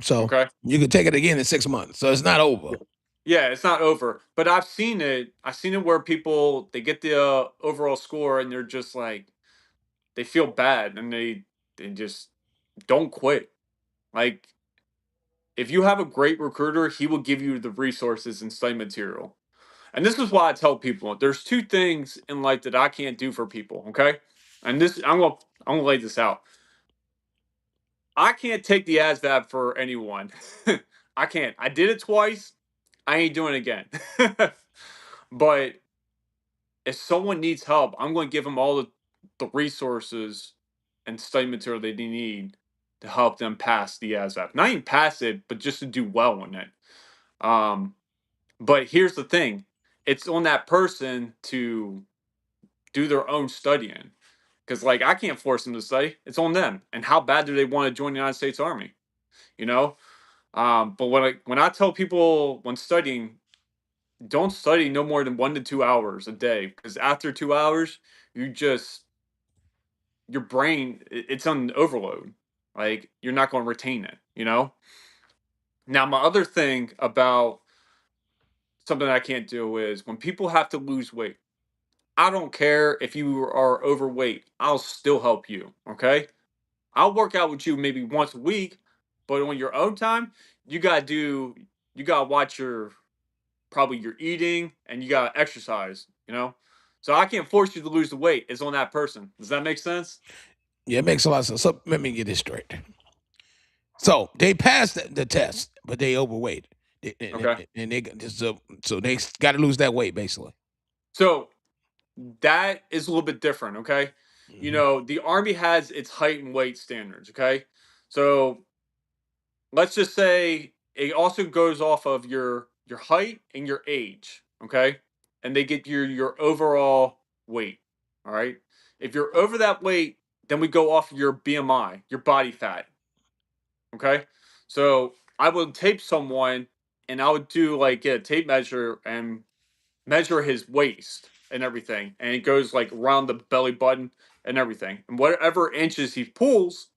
So Okay. you can take it again in 6 months. So it's not over. Yeah, it's not over, but I've seen it. I've seen it where people they get the overall score and they're just like they feel bad and they just don't quit. Like if you have a great recruiter, he will give you the resources and study material. And this is why I tell people there's 2 things in life that I can't do for people. Okay, and this I'm gonna lay this out. I can't take the ASVAB for anyone. I can't. I did it twice. I ain't doing it again. But if someone needs help, I'm going to give them all the resources and study material they need to help them pass the ASVAB. Not even pass it, but just to do well in it. Um, but here's the thing: it's on that person to do their own studying. Because like I can't force them to study; it's on them. And how bad do they want to join the United States Army? You know. But when I tell people when studying, don't study no more than 1 to 2 hours a day because after 2 hours, you just your brain it's on overload. Like you're not going to retain it. You know. Now my other thing about something I can't do is when people have to lose weight. I don't care if you are overweight. I'll still help you. Okay. I'll work out with you maybe once a week, but on your own time, you gotta do. You gotta watch your probably your eating and you gotta exercise. You know. So I can't force you to lose the weight. It's on that person. Does that make sense? Yeah, it makes a lot of sense. So let me get this straight. So they passed the test, but they overweight. Okay. And they so they got to lose that weight basically. So that is a little bit different. Okay. You Mhm. know, the army has its height and weight standards. Okay. So let's just say it also goes off of your height and your age, okay? And they get your overall weight, all right? If you're over that weight, then we go off your BMI, your body fat, okay? So I would tape someone and I would do like get a tape measure and measure his waist and everything. And it goes like around the belly button and everything. And whatever inches he pulls,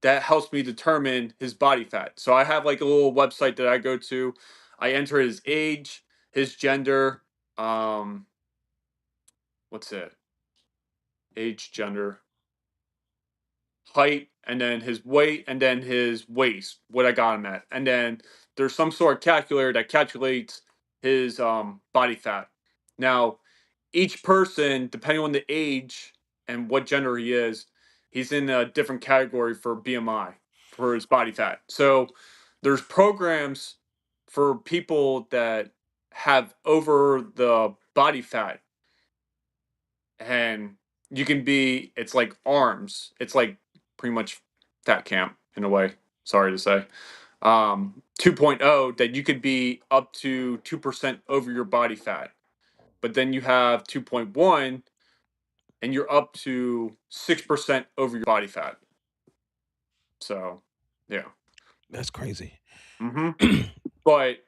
that helps me determine his body fat. So I have like a little website that I go to. I enter his age, his gender, um, what's it? Age, gender, height, and then his weight, and then his waist, what I got him at. And then there's some sort of calculator that calculates his body fat. Now, each person, depending on the age and what gender he is, he's in a different category for BMI. for his body fat. So there's programs for people that have over the body fat, and you can be, it's like arms. It's like pretty much fat camp in a way. Sorry to say. 2.0, that you could be up to 2% over your body fat. But then you have 2.1 and you're up to 6% over your body fat. So, yeah. That's crazy. hmm But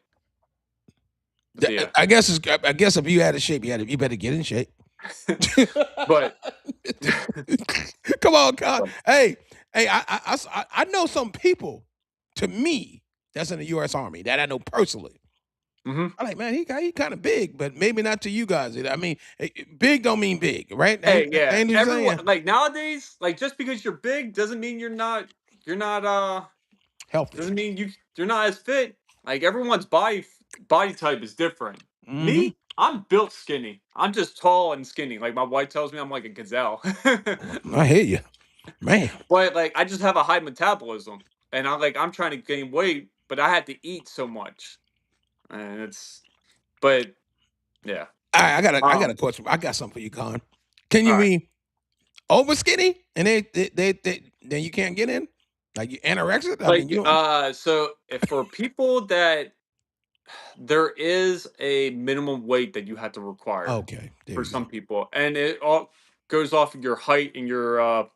yeah. I guess if you had a shape, you better get in shape. But Come on, Con. Hey, I know some people, to me, that's in the U.S. Army that I know personally. hmm I'm like, man, he kind of big, but maybe not to you guys. I mean, big don't mean big, right? hey, yeah, Ain't you everyone, saying? like nowadays, like just because you're big doesn't mean you're not Healthy. doesn't mean you're not as fit. Like everyone's body type is different. Mm-hmm. Me, I'm built skinny. I'm just tall and skinny. Like my wife tells me I'm like a gazelle. I hear you, man. But like I just have a high metabolism, and I'm trying to gain weight, but I had to eat so much, and it's but yeah. All right, I got a Um. question. I got something for you, Con. Can All you right. be over skinny and then you can't get in? Like you anorexic? I mean, Like you don't. so if for people that there is a minimum weight that you have to require Okay, there for you go. some people, and it all goes off of your height and your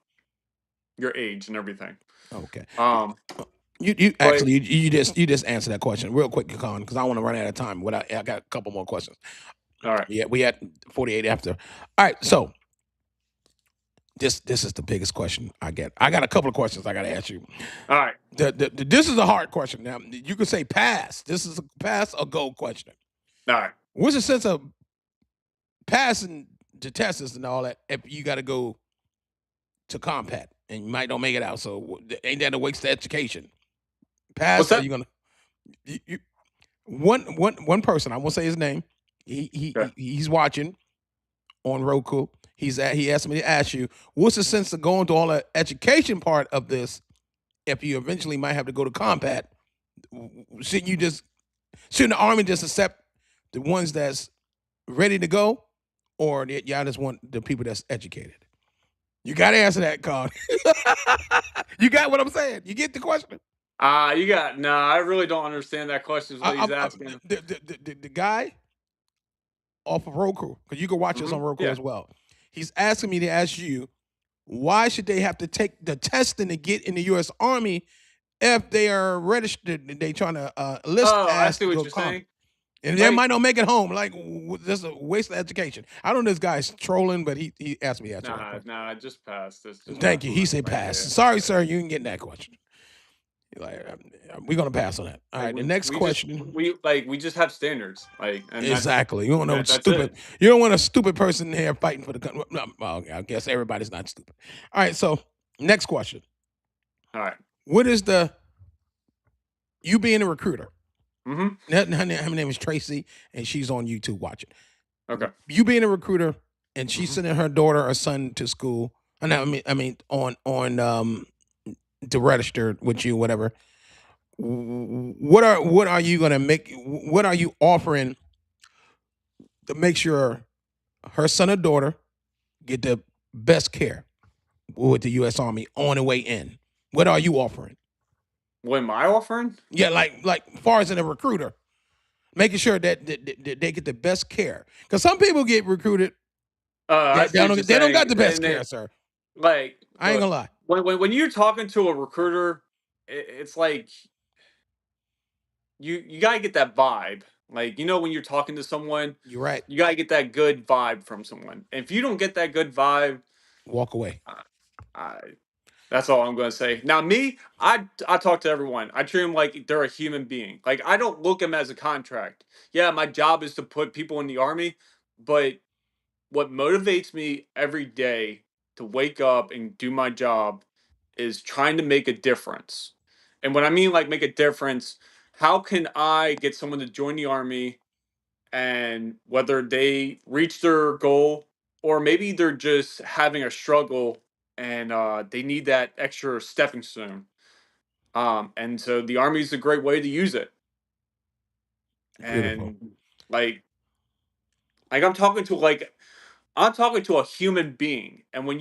age and everything. Okay. Um. You But actually you just answer that question real quick, Con, because I want to run out of time. I got a couple more questions. all right. Yeah, we had 48 after. All right, so this is the biggest question I get. I got a couple of questions I got to ask you. All right. This is a hard question. Now you can say pass. This is a pass or go question. All right. What's the sense of passing the tests and all that if you got to go to compat and you might don't make it out? So ain't that a waste of education? What's Pass? Or that? you gonna you, one person? I won't say his name. Okay. He's watching on Roku. He asked me to ask you, what's the sense of going through all the education part of this if you eventually might have to go to combat? Shouldn't the army just accept the ones that's ready to go, or y'all just want the people that's educated? You got to answer that, Con. You got what I'm saying? You get the question? You got no. I really don't understand that question. Is what he's asking. The guy off of Roku, because you can watch this on Roku Yeah. as well. He's asking me to ask you, why should they have to take the testing to get in the U.S. Army if they are registered? They trying to list Oh, I as see to what go you're combat, saying. and they Like, might not make it home. Like this is a waste of education. I don't know this guy's trolling, but he asked me to answer that nah, question. nah. Just pass. Just Thank pass you. on He that. said Like, pass. yeah, Sorry, yeah. sir, you can get that question. Like we're gonna pass on that. All Like right. The next question. we just have standards. Like, and Exactly. You don't know that's stupid. it. You don't want a stupid person here fighting for the country. No, well, I guess everybody's not stupid. All right. So next question. All right. What is you being a recruiter? Mm-hmm. Her name is Tracy, and she's on YouTube watching. Okay. You being a recruiter, and she's Mm-hmm. sending her daughter or son to school. And I mean, on to register with you, whatever. What are you gonna make? What are you offering to make sure her son or daughter get the best care with the U.S. Army on the way in? What are you offering? What am I offering? Yeah, like far as in a recruiter, making sure that they get the best care. Because some people get recruited, I see what you're they don't got saying. the best And care, then, sir. like, I ain't look, gonna lie. when you're talking to a recruiter, it's like you gotta get that vibe. Like, when you're talking to someone, You're right. you gotta get that good vibe from someone. If you don't get that good vibe, Walk away. I, I that's all I'm gonna say. Now, me, I talk to everyone. I treat them like they're a human being. Like, I don't look them as a contract. Yeah, my job is to put people in the army, but what motivates me every day to wake up and do my job is trying to make a difference. And when I mean like make a difference, how can I get someone to join the army, and whether they reach their goal or maybe they're just having a struggle and they need that extra stepping stone. And so the Army is a great way to use it. Beautiful. And like I'm talking to a human being. And when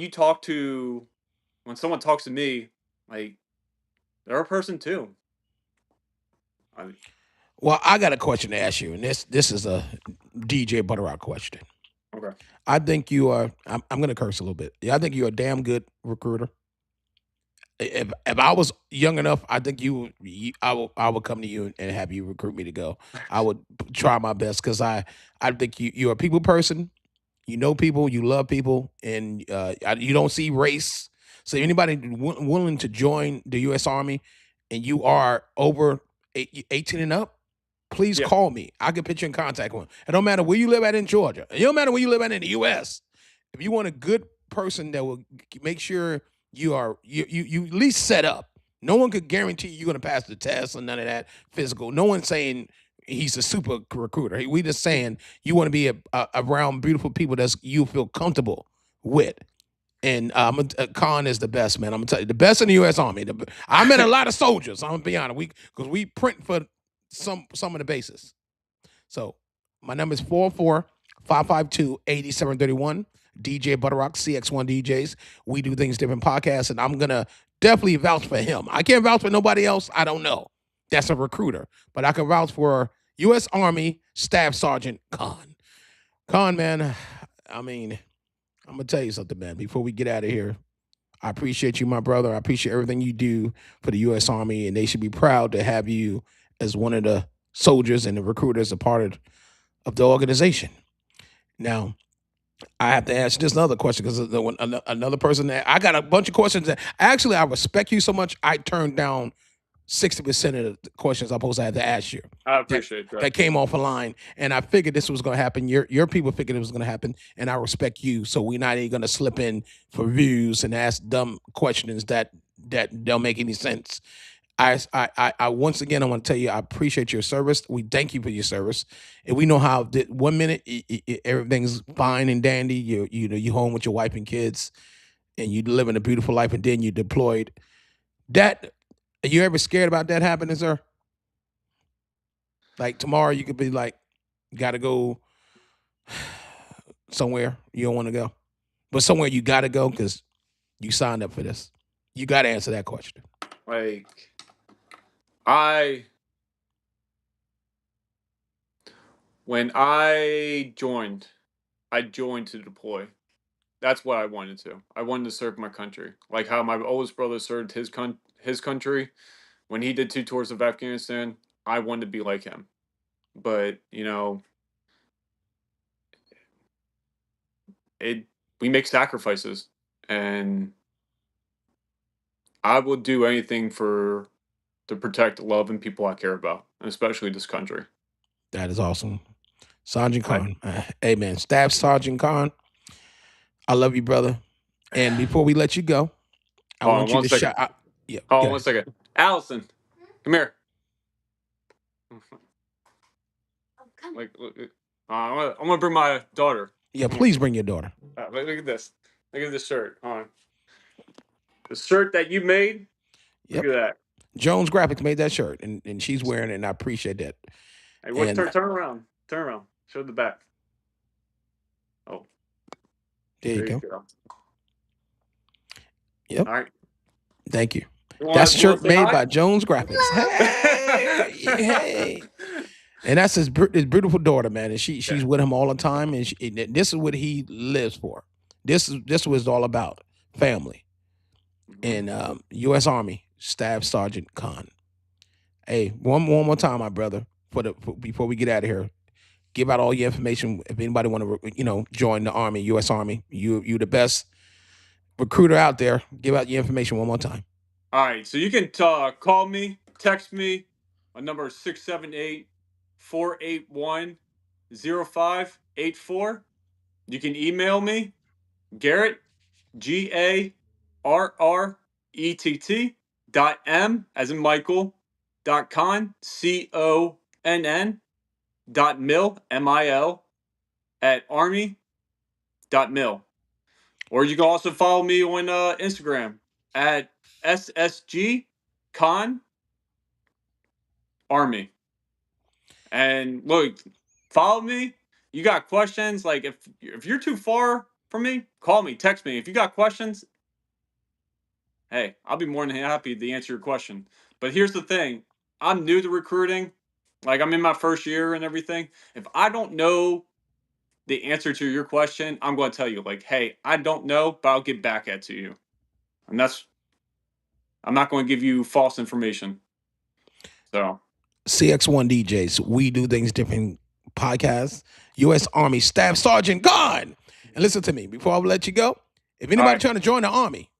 someone talks to me, like they're a person too. I, Well, I got a question to ask you, and this is a DJ Butterrock question. okay. I think you are. I'm going to curse a little bit. Yeah, I think you're a damn good recruiter. If I was young enough, I think I would come to you and have you recruit me to go. I would try my best because I think you're a people person. You know people, you love people, and you don't see race. So anybody willing to join the U.S. Army, and you are over 18 and up, please Yeah. call me. I can put you in contact with. It don't matter where you live at in Georgia. It don't matter where you live at in the U.S. If you want a good person that will make sure you at least set up. No one could guarantee you're going to pass the test or none of that physical. No one's saying he's a super recruiter. We just saying you want to be around beautiful people that you feel comfortable with. And Conn is the best, man. I'm gonna tell you, the best in the U.S. Army. I met a lot of soldiers. I'm gonna be honest. Because we print for some of the bases. So my number is 44552-8731. DJ Butterrock, Cx1DJs. We do things different podcasts, and I'm gonna definitely vouch for him. I can't vouch for nobody else. I don't know. That's a recruiter, but I can vouch for U.S. Army Staff Sergeant Conn. Conn, man. I mean, I'm gonna tell you something, man. Before we get out of here, I appreciate you, my brother. I appreciate everything you do for the U.S. Army, and they should be proud to have you as one of the soldiers and the recruiters, a part of the organization. Now, I have to ask just another question because another person that I got a bunch of questions that actually I respect you so much. I turned down 60% of the questions I'm supposed to have to ask you. I That appreciate that. that came off a line, and I figured this was going to happen. Your people figured it was going to happen, and I respect you. So we're not even going to slip in for views and ask dumb questions that don't make any sense. I once again I want to tell you I appreciate your service. We thank you for your service, and we know how that 1 minute everything's fine and dandy. You home with your wife and kids, and you living a beautiful life, and then you deployed. That are you ever scared about that happening, sir? Like tomorrow you could be like, got to go somewhere you don't want to go, but somewhere you got to go because you signed up for this. You got to answer that question. Like I when I joined to deploy. That's what I wanted to. I wanted to serve my country, like how my oldest brother served his country when he did 2 tours of Afghanistan. I wanted to be like him, but it we make sacrifices, and I will do anything to protect, love, and people I care about, and especially this country. That is awesome. Sergeant I Conn. Hey, man. Staff Sergeant Conn, I love you, brother. And before we let you go, I hold on want you one to second. shout. Yeah, Hold go on one ahead. second. Allison, come here. Like, I'm gonna bring my daughter. Yeah, please bring your daughter. Look at this. Look at this shirt. Hold on. The shirt that you made. Look Yep. at that. Jones Graphics made that shirt, and she's wearing it, and I appreciate that. Hey, what? And Turn around. Turn around. Show the back. Oh, there you there you go. go. Yep. All right. Thank you. You That's want to shirt say made hi? by Jones Graphics. Hey, hey. And that's his beautiful daughter, man. And Yeah. she's with him all the time. And this is what he lives for. This was all about family. Mhm. And U.S. Army Staff Sergeant Conn. Hey, one more time, my brother. Before we get out of here, give out all your information. If anybody want to, join the Army, U.S. Army, you the best recruiter out there. Give out your information one more time. All right. So you can call me, text me. My number is 678-481-0584. You can email me, Garrett, GARRETT as in Michael .Conn CONN .mil at army.mil. Or you can also follow me on Instagram at SSG Army. And look, follow me. You got questions? Like if you're too far from me, call me, text me. If you got questions, hey, I'll be more than happy to answer your question. But here's the thing: I'm new to recruiting. Like I'm in my first year and everything. If I don't know the answer to your question, I'm going to tell you, like, hey, I don't know, but I'll get back at to you. And I'm not going to give you false information. So Cx1DJs, we do things different podcast. U.S. Army Staff Sergeant Conn. And listen to me before I let you go. If anybody trying to join the Army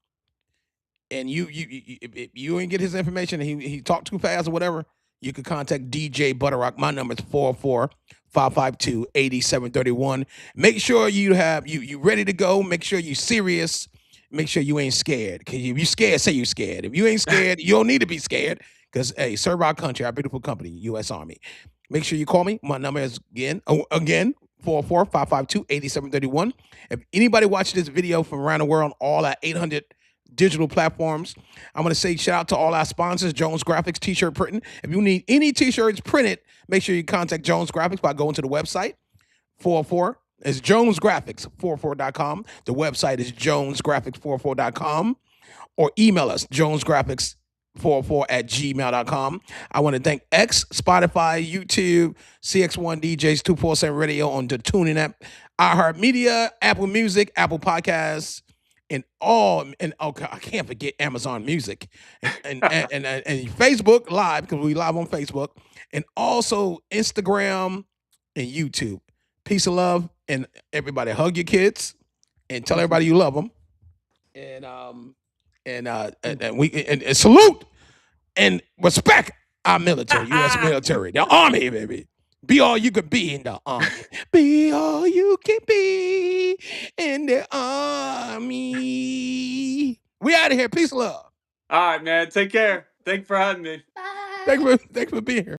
and if you ain't get his information and he talked too fast or whatever, you can contact DJButterrock. My number is 445528731. Make sure you ready to go. Make sure you serious. Make sure you ain't scared. Because if you scared, say you scared. If you ain't scared, you don't need to be scared. Because hey, serve our country, our beautiful company, U.S. Army. Make sure you call me. My number is again 445528731. If anybody watching this video from around the world, all our 800 digital platforms, I'm going to say shout out to all our sponsors, Jones Graphics T-shirt printing. If you need any T-shirts printed, make sure you contact Jones Graphics by going to the website. 404 is jonesgraphics44.com. The website is jonesgraphics44.com. Or email us, jonesgraphics44@gmail.com. I want to thank X, Spotify, YouTube, Cx1DJs 247 Radio on the TuneIn app, iHeartMedia, Apple Music, Apple Podcasts, and okay, I can't forget Amazon Music and Facebook Live, because we live on Facebook, and also Instagram and YouTube. Peace and love, and everybody hug your kids and tell everybody you love them. And salute and respect our military, U.S. military, the Army, baby. Be all you can be in the Army. Be all you can be in the Army. We out of here. Peace and love. all right, man. Take care. Thank you for having me. Thanks for being here.